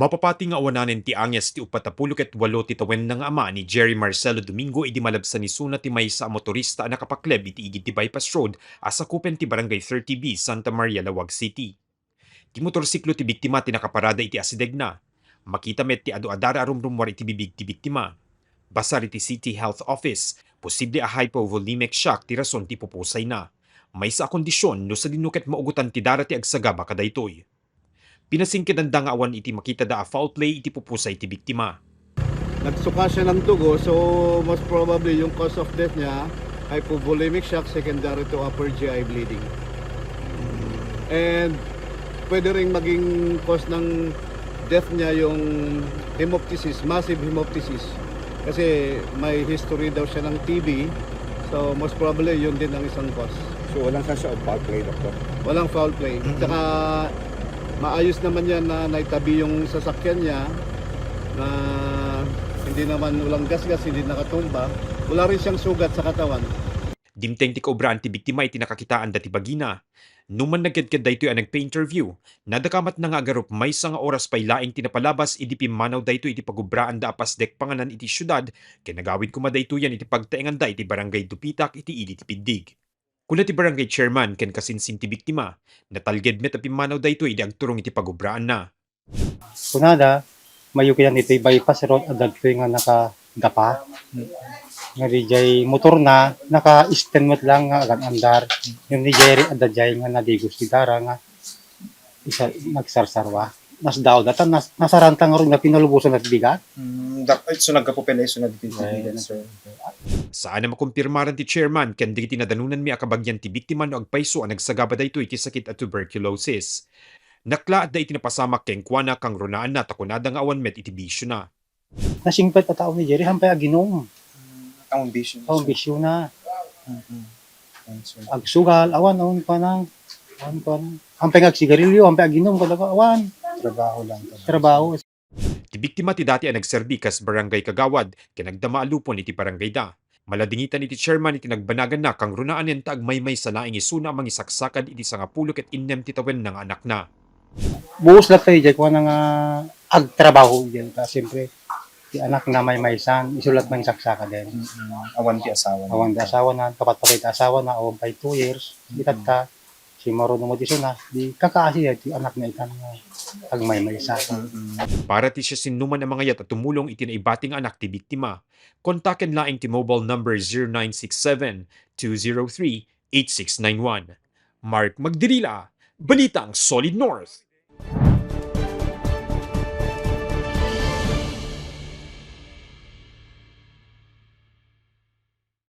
Mapapati nga awananen ti Anyas ti 48 ti tawen nga ama ni Jerry Marcelo Domingo idi malabsan ni Suna ti may sa motorista na nakapakleb iti igid ti bypass road asa kupen ti barangay 30B Santa Maria Lawag City. Ti motorsiklo ti biktima ti nakaparada iti asideg na. Makita met ti adu-adara arumrumwar iti bibig ti biktima. Basar iti City Health Office, posible a hypovolemic shock ti rason ti pupusay na. May sa kondisyon no sa dinuket maugutan ti dara ti agsagaba kadaytoy. Pinasingkit ang dangawan iti makita da a foul play iti pupusay ti biktima. Nagsuka siya ng dugo, so most probably yung cause of death niya hypovolemic shock secondary to upper GI bleeding. And pwede ring maging cause ng death niya yung hemoptysis, massive hemoptysis. Kasi may history daw siya ng TB, so most probably yun din ang isang cause. So walang siya foul play, doktor? Walang foul play. Tsaka maayos naman yan na naitabi yung sasakyan niya na hindi naman walang gasgas, hindi nakatumba. Wala rin siyang sugat sa katawan. Dimteng ti kaobraan ti biktima iti nakakitaan dati bagina. Numan nagkadkad daytoy ang nagpa-interview, nadakamat na nga agarup may nga oras pay laing tinapalabas idi pimanaw daytoy iti pagubraan da apasdek panganan iti syudad, kinagawid kuma daytoyan iti pagtaengan da iti barangay Dupitak iti idi ti Pindig. Kuna ti barangay chairman ken kasinsin ti biktima, natalged met a pimanaw daytoy idi agturong iti pagubraan na. Kunada, mayo kaya iti bypass road adagtoy nga nakagapa. Nga dijay motor na naka-stand lang nga agad andar. Yung ni Jerry adajay nga nadigos ti dara nga isa nagsarsarwa. Nas daw data nasarantang ron na pinulubusan at bigat. So nagkapupela iso nagpipilian, sir. Saan na makumpirmaran ti chairman ken digiti nadanunan mi akabagyan ti biktima no agpayso ang nagsagaba daytoy ti sakit at tuberculosis. Nakla at da iti napasamak ken kuana kang runaan na takunada nga awan met iti bisyo na. Nasingpet at tao ni Jerry hampay aginom. Ang ambition. Ang bisyo na. Sir. Agsugal awan pa nang. Hampay agsigarilyo, hampay aginom kada awan. Trabaho lang. Trabaho. Ti biktima ti dati ang nagserbi kas barangay Kagawad ken nagdama alupon iti barangay da. Maladingitan iti chairman iti nagbanagan na kang runaan yen ta agmaymay sa laing isuna mga isaksakan iti sangapulo ket innem ti tawen ng anak na. Buos lang tayo dyan kung nga agtrabaho dyan. Siyempre, ti anak na may maysan, isulat man saksaka din. Awan ti asawa. Awan da asawa na, kapat pa kayo asawa na, awan pa 2 years. Itat ka, si marunong mo diso na, di kakaasi yan, ti anak na ikan nga ag may maysan. Para ti siya sinuman ang mga yat at tumulong iti naibating anak ti biktima. Kontaken laing ti mobile number 0967-203-8691. Mark Magdirila, Balitang Solid North.